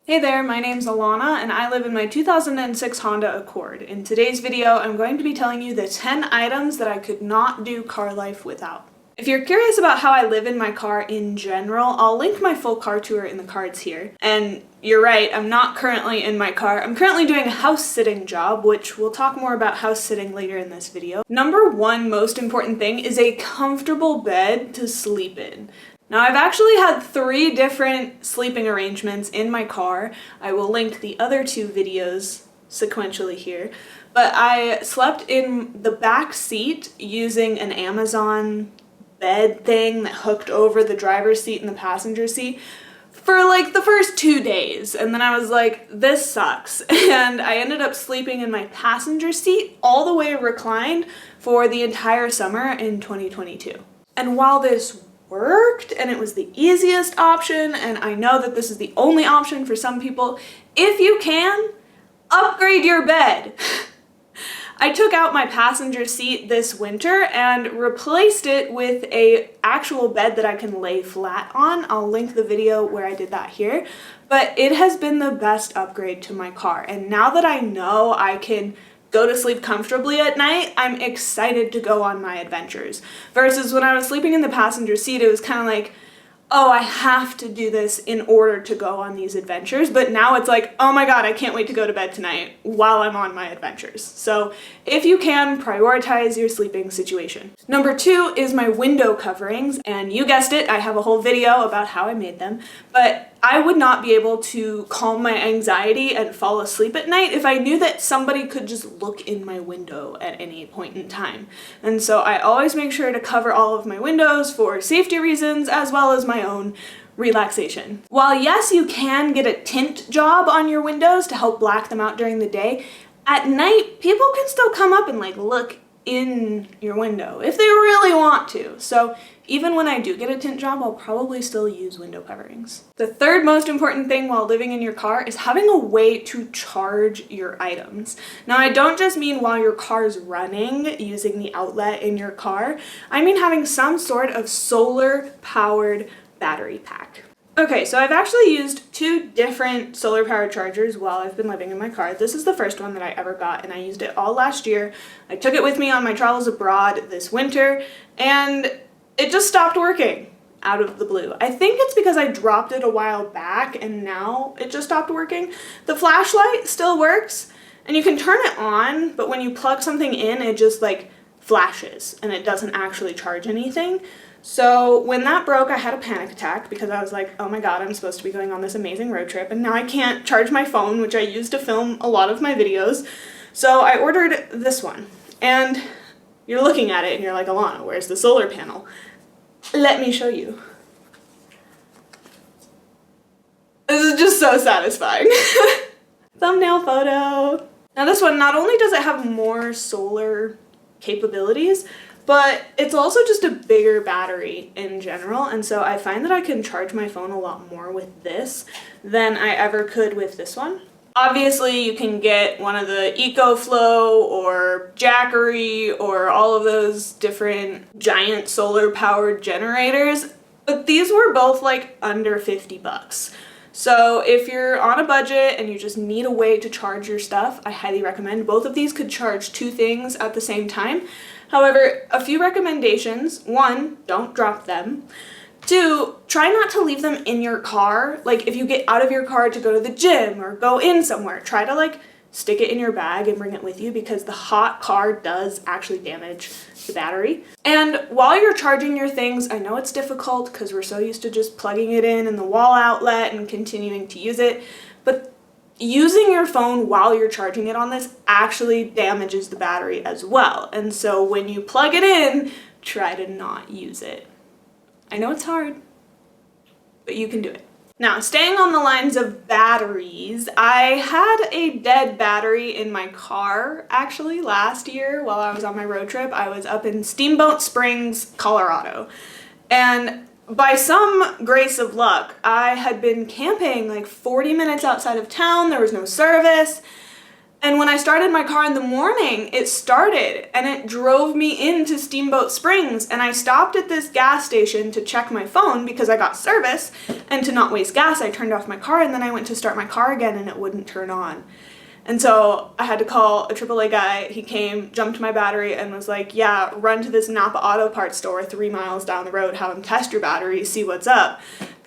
Hey there, my name's Alana and I live in my 2006 Honda Accord. In today's video, I'm going to be telling you the 10 items that I could not do car life without. If you're curious about how I live in my car in general, I'll link my full car tour in the cards here. And you're right, I'm not currently in my car. I'm currently doing a house sitting job, which we'll talk more about house sitting later in this video. Number one most important thing is a comfortable bed to sleep in. Now, I've actually had 3 different sleeping arrangements in my car. I will link the other 2 videos sequentially here. But I slept in the back seat using an Amazon bed thing that hooked over the driver's seat and the passenger seat for like the first 2 days. And then I was like, this sucks. And I ended up sleeping in my passenger seat all the way reclined for the entire summer in 2022. And while this worked and it was the easiest option, and I know that this is the only option for some people, if you can, upgrade your bed. I took out my passenger seat this winter and replaced it with a actual bed that I can lay flat on. I'll link the video where I did that here, but it has been the best upgrade to my car. And now that I know I can go to sleep comfortably at night, I'm excited to go on my adventures. Versus when I was sleeping in the passenger seat, it was kind of like, oh, I have to do this in order to go on these adventures. But now it's like, oh my god, I can't wait to go to bed tonight while I'm on my adventures. So if you can, prioritize your sleeping situation. Number 2 is my window coverings. And you guessed it, I have a whole video about how I made them. But I would not be able to calm my anxiety and fall asleep at night if I knew that somebody could just look in my window at any point in time. And so I always make sure to cover all of my windows for safety reasons as well as my own relaxation. While yes, you can get a tint job on your windows to help black them out during the day, at night people can still come up and look in your window if they really want to. So even when I do get a tint job, I'll probably still use window coverings. The third most important thing while living in your car is having a way to charge your items. Now, I don't just mean while your car's running using the outlet in your car. I mean having some sort of solar-powered battery pack. Okay, so I've actually used 2 different solar-powered chargers while I've been living in my car. This is the first one that I ever got, and I used it all last year. I took it with me on my travels abroad this winter, and it just stopped working out of the blue. I think it's because I dropped it a while back, and now it just stopped working. The flashlight still works, and you can turn it on, but when you plug something in, it just flashes, and it doesn't actually charge anything. So when that broke, I had a panic attack because I was like, oh my god, I'm supposed to be going on this amazing road trip and now I can't charge my phone, which I use to film a lot of my videos. So I ordered this one. And you're looking at it and you're like, Alana, where's the solar panel? Let me show you. This is just so satisfying. Thumbnail photo. Now this one, not only does it have more solar capabilities, but it's also just a bigger battery in general, and so I find that I can charge my phone a lot more with this than I ever could with this one. Obviously, you can get one of the EcoFlow or Jackery or all of those different giant solar-powered generators, but these were both under 50 bucks. So if you're on a budget and you just need a way to charge your stuff, I highly recommend. Both of these could charge 2 things at the same time. However, a few recommendations. 1, don't drop them. 2, try not to leave them in your car. If you get out of your car to go to the gym or go in somewhere, try to stick it in your bag and bring it with you because the hot car does actually damage the battery. And while you're charging your things, I know it's difficult because we're so used to just plugging it in the wall outlet and continuing to use it, but using your phone while you're charging it on this actually damages the battery as well. And so when you plug it in, try to not use it. I know it's hard, but you can do it. Now, staying on the lines of batteries, I had a dead battery in my car actually last year while I was on my road trip. I was up in Steamboat Springs, Colorado. And by some grace of luck, I had been camping 40 minutes outside of town. There was no service. And when I started my car in the morning, it started and it drove me into Steamboat Springs, and I stopped at this gas station to check my phone because I got service, and to not waste gas, I turned off my car, and then I went to start my car again and it wouldn't turn on. And so I had to call a AAA guy. He came, jumped my battery, and was like, yeah, run to this Napa Auto Parts store 3 miles down the road, have him test your battery, see what's up.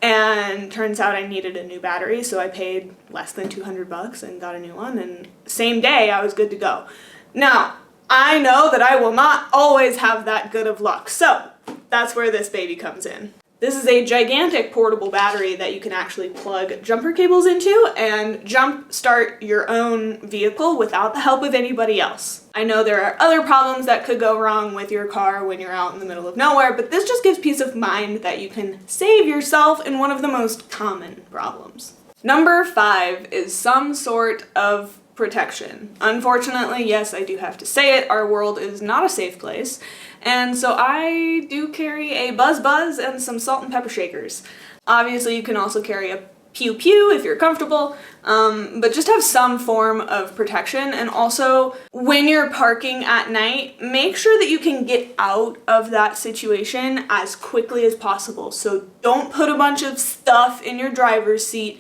And turns out I needed a new battery, so I paid less than $200 and got a new one, and same day I was good to go. Now, I know that I will not always have that good of luck, so that's where this baby comes in. This is a gigantic portable battery that you can actually plug jumper cables into and jump start your own vehicle without the help of anybody else. I know there are other problems that could go wrong with your car when you're out in the middle of nowhere, but this just gives peace of mind that you can save yourself in one of the most common problems. Number 5 is some sort of protection. Unfortunately, yes, I do have to say it, our world is not a safe place, and so I do carry a Buzz and some salt and pepper shakers. Obviously, you can also carry a Pew Pew if you're comfortable, but just have some form of protection. And also, when you're parking at night, make sure that you can get out of that situation as quickly as possible. So don't put a bunch of stuff in your driver's seat.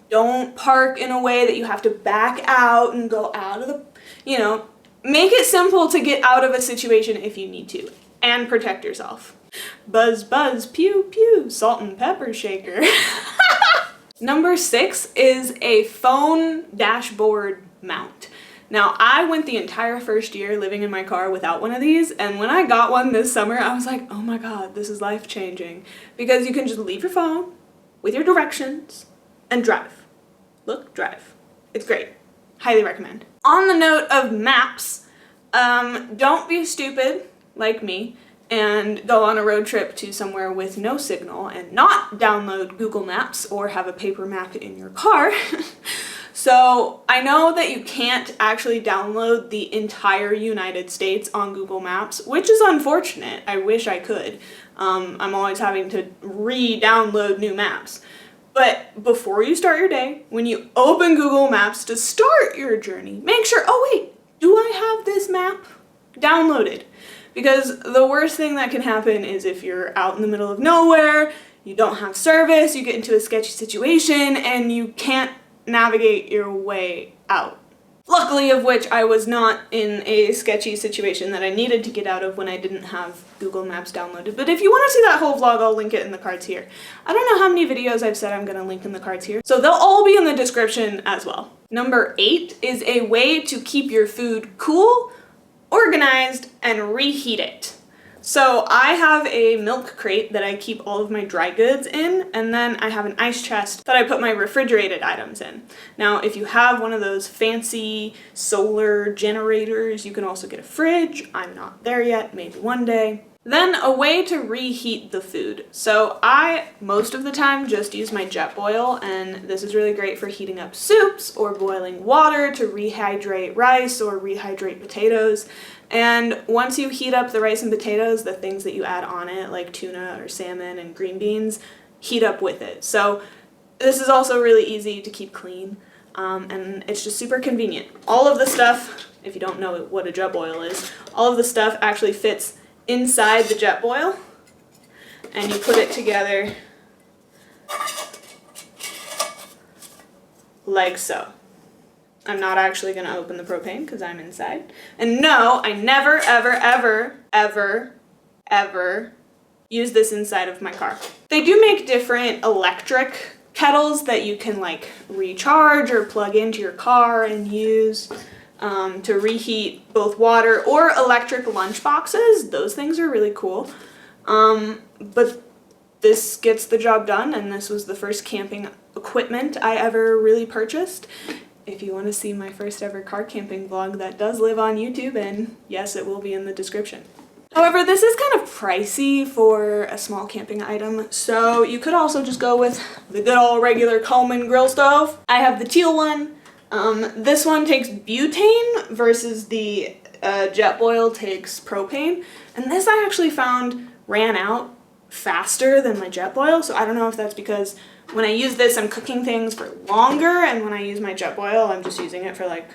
Don't park in a way that you have to back out and go out of the, make it simple to get out of a situation if you need to, and protect yourself. Buzz, pew, pew, salt and pepper shaker. Number 6 is a phone dashboard mount. Now, I went the entire first year living in my car without one of these, and when I got one this summer, I was like, oh my god, this is life-changing. Because you can just leave your phone with your directions and drive. Look, drive. It's great. Highly recommend. On the note of maps, don't be stupid like me and go on a road trip to somewhere with no signal and not download Google Maps or have a paper map in your car. So I know that you can't actually download the entire United States on Google Maps, which is unfortunate. I wish I could. I'm always having to re-download new maps. But before you start your day, when you open Google Maps to start your journey, make sure, oh wait, do I have this map downloaded? Because the worst thing that can happen is if you're out in the middle of nowhere, you don't have service, you get into a sketchy situation, and you can't navigate your way out. Luckily of which I was not in a sketchy situation that I needed to get out of when I didn't have Google Maps downloaded. But if you want to see that whole vlog, I'll link it in the cards here. I don't know how many videos I've said I'm going to link in the cards here, so they'll all be in the description as well. Number 8 is a way to keep your food cool, organized, and reheat it. So I have a milk crate that I keep all of my dry goods in, and then I have an ice chest that I put my refrigerated items in. Now, if you have one of those fancy solar generators, you can also get a fridge. I'm not there yet, maybe one day. Then a way to reheat the food. So I, most of the time, just use my Jetboil, and this is really great for heating up soups or boiling water to rehydrate rice or rehydrate potatoes. And once you heat up the rice and potatoes, the things that you add on it, like tuna or salmon and green beans, heat up with it. So this is also really easy to keep clean, and it's just super convenient. All of the stuff, if you don't know what a Jetboil is, all of the stuff actually fits inside the Jetboil, and you put it together like so. I'm not actually going to open the propane because I'm inside. And no, I never, ever, ever, ever, ever use this inside of my car. They do make different electric kettles that you can like recharge or plug into your car and use to reheat both water or electric lunch boxes. Those things are really cool. But this gets the job done, and this was the first camping equipment I ever really purchased. If you want to see my first ever car camping vlog, that does live on YouTube, and yes, it will be in the description. However, this is kind of pricey for a small camping item, so you could also just go with the good old regular Coleman grill stove. I have the teal one. This one takes butane versus the Jetboil takes propane, and this I actually found ran out faster than my Jetboil, so I don't know if that's because when I use this I'm cooking things for longer, and when I use my Jetboil I'm just using it for like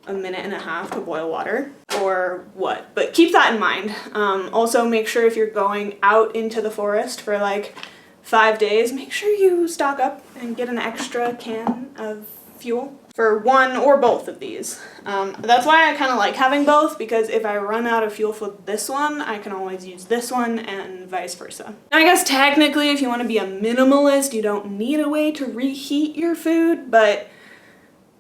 a minute and a half to boil water or what, but keep that in mind. Also make sure if you're going out into the forest for like 5 days, make sure you stock up and get an extra can of fuel for one or both of these. That's why I kind of like having both, because if I run out of fuel for this one, I can always use this one and vice versa. Now I guess technically if you want to be a minimalist, you don't need a way to reheat your food, but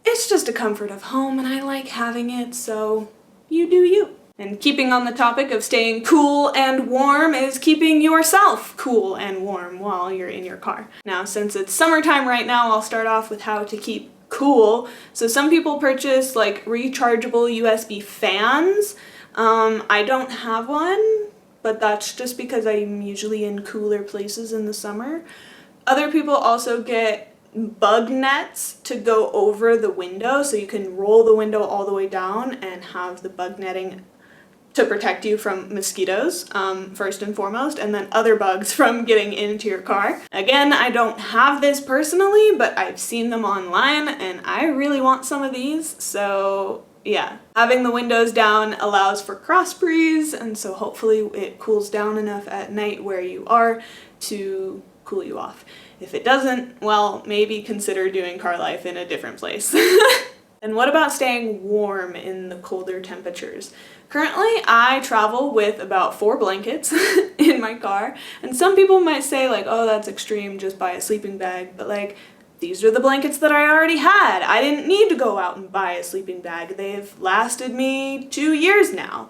it's just a comfort of home and I like having it, so you do you. And keeping on the topic of staying cool and warm is keeping yourself cool and warm while you're in your car. Now, since it's summertime right now, I'll start off with how to keep cool. So some people purchase like rechargeable USB fans. I don't have one, but that's just because I'm usually in cooler places in the summer. Other people also get bug nets to go over the window, so you can roll the window all the way down and have the bug netting to protect you from mosquitoes, first and foremost, and then other bugs from getting into your car. Again, I don't have this personally, but I've seen them online and I really want some of these, so yeah. Having the windows down allows for cross breeze, and so hopefully it cools down enough at night where you are to cool you off. If it doesn't, well, maybe consider doing car life in a different place. And what about staying warm in the colder temperatures? Currently, I travel with about 4 blankets in my car, and some people might say like, oh, that's extreme, just buy a sleeping bag, but like, these are the blankets that I already had. I didn't need to go out and buy a sleeping bag. They've lasted me 2 years now.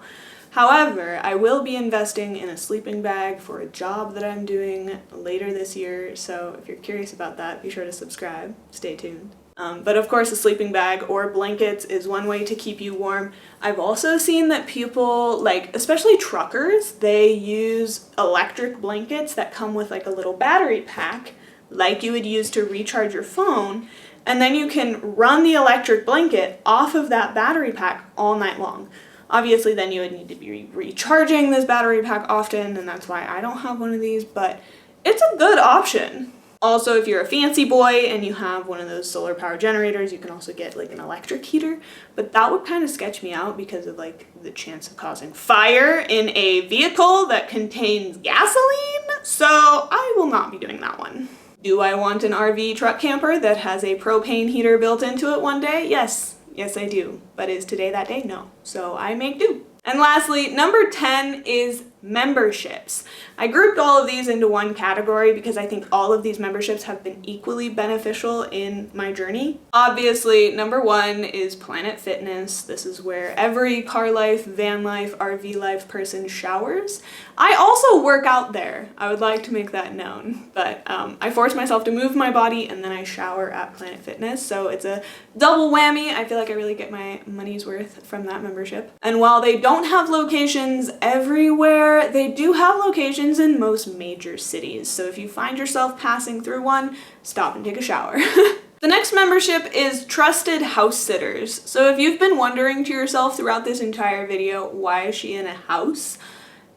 However, I will be investing in a sleeping bag for a job that I'm doing later this year, so if you're curious about that, be sure to subscribe. Stay tuned. But of course, a sleeping bag or blankets is one way to keep you warm. I've also seen that people, like especially truckers, they use electric blankets that come with like a little battery pack, like you would use to recharge your phone, and then you can run the electric blanket off of that battery pack all night long. Obviously, then you would need to be recharging this battery pack often, and that's why I don't have one of these, but it's a good option. Also, if you're a fancy boy and you have one of those solar power generators, you can also get like an electric heater, but that would kind of sketch me out because of like the chance of causing fire in a vehicle that contains gasoline, so I will not be doing that one. Do I want an RV truck camper that has a propane heater built into it one day? Yes, I do, but is today that day? No, so I make do. And lastly, number 10 is memberships. I grouped all of these into one category because I think all of these memberships have been equally beneficial in my journey. Obviously, number 1 is Planet Fitness. This is where every car life, van life, RV life person showers. I also work out there. I would like to make that known, but I force myself to move my body and then I shower at Planet Fitness, so it's a double whammy. I feel like I really get my money's worth from that membership. And while they don't have locations everywhere, they do have locations in most major cities, so if you find yourself passing through one, stop and take a shower. The next membership is Trusted House Sitters. So if you've been wondering to yourself throughout this entire video, why is she in a house?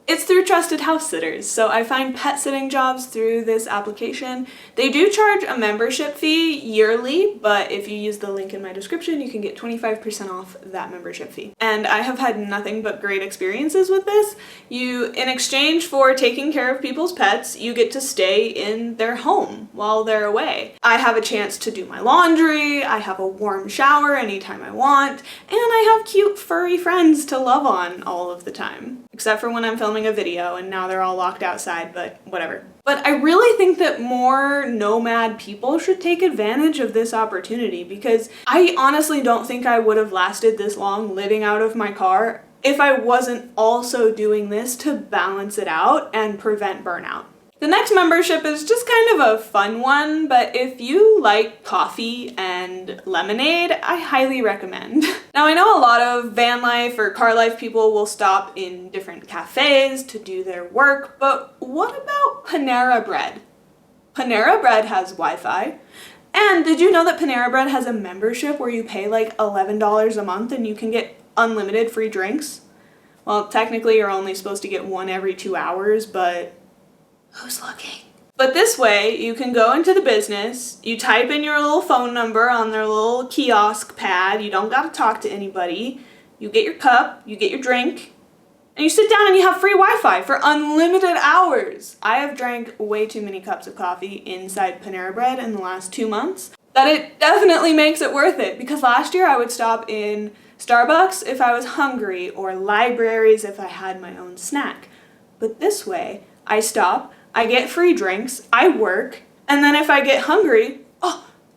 It's through Trusted House Sitters. So I find pet sitting jobs through this application. They do charge a membership fee yearly, but if you use the link in my description, you can get 25% off that membership fee. And I have had nothing but great experiences with this. In exchange for taking care of people's pets, you get to stay in their home while they're away. I have a chance to do my laundry, I have a warm shower anytime I want, and I have cute furry friends to love on all of the time. Except for when I'm filming a video and now they're all locked outside, but whatever. But I really think that more nomad people should take advantage of this opportunity because I honestly don't think I would have lasted this long living out of my car if I wasn't also doing this to balance it out and prevent burnout. The next membership is just kind of a fun one, but if you like coffee and lemonade, I highly recommend. Now I know a lot of van life or car life people will stop in different cafes to do their work, but what about Panera Bread? Panera Bread has Wi-Fi. And did you know that Panera Bread has a membership where you pay like $11 a month and you can get unlimited free drinks? Well, technically you're only supposed to get one every 2 hours, but who's looking? But this way, you can go into the business, you type in your little phone number on their little kiosk pad, you don't gotta talk to anybody, you get your cup, you get your drink, and you sit down and you have free Wi-Fi for unlimited hours. I have drank way too many cups of coffee inside Panera Bread in the last 2 months that it definitely makes it worth it, because last year I would stop in Starbucks if I was hungry or libraries if I had my own snack. But this way, I stop, I get free drinks, I work, and then if I get hungry,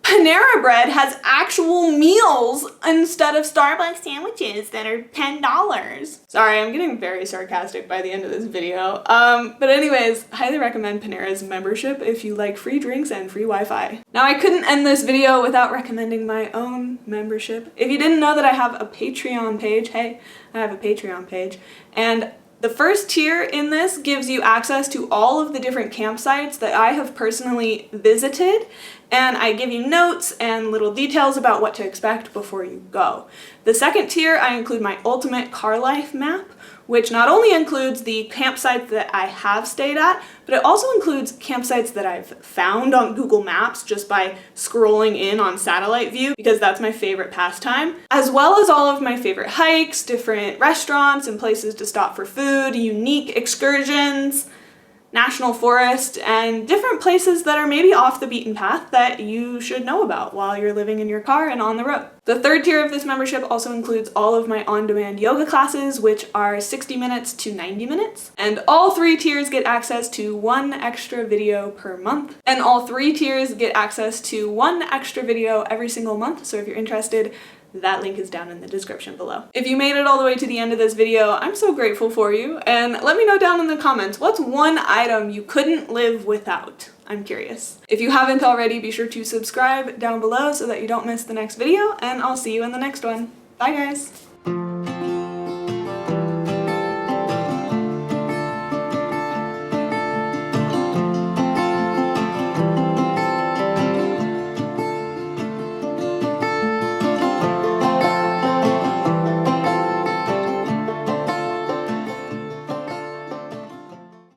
Panera Bread has actual meals instead of Starbucks sandwiches that are $10. Sorry, I'm getting very sarcastic by the end of this video. But anyways, highly recommend Panera's membership if you like free drinks and free Wi-Fi. Now, I couldn't end this video without recommending my own membership. If you didn't know that I have a Patreon page, hey, I have a Patreon page, and the first tier in this gives you access to all of the different campsites that I have personally visited, and I give you notes and little details about what to expect before you go. The second tier, I include my ultimate car life map, which not only includes the campsites that I have stayed at, but it also includes campsites that I've found on Google Maps just by scrolling in on satellite view, because that's my favorite pastime, as well as all of my favorite hikes, different restaurants and places to stop for food, unique excursions, national forest, and different places that are maybe off the beaten path that you should know about while you're living in your car and on the road. The third tier of this membership also includes all of my on-demand yoga classes, which are 60 minutes to 90 minutes. And all 3 tiers get access to 1 extra video per month. And all 3 tiers get access to 1 extra video every single month. So if you're interested, that link is down in the description below. If you made it all the way to the end of this video, I'm so grateful for you, and let me know down in the comments, what's one item you couldn't live without? I'm curious. If you haven't already, be sure to subscribe down below so that you don't miss the next video, and I'll see you in the next one. Bye guys!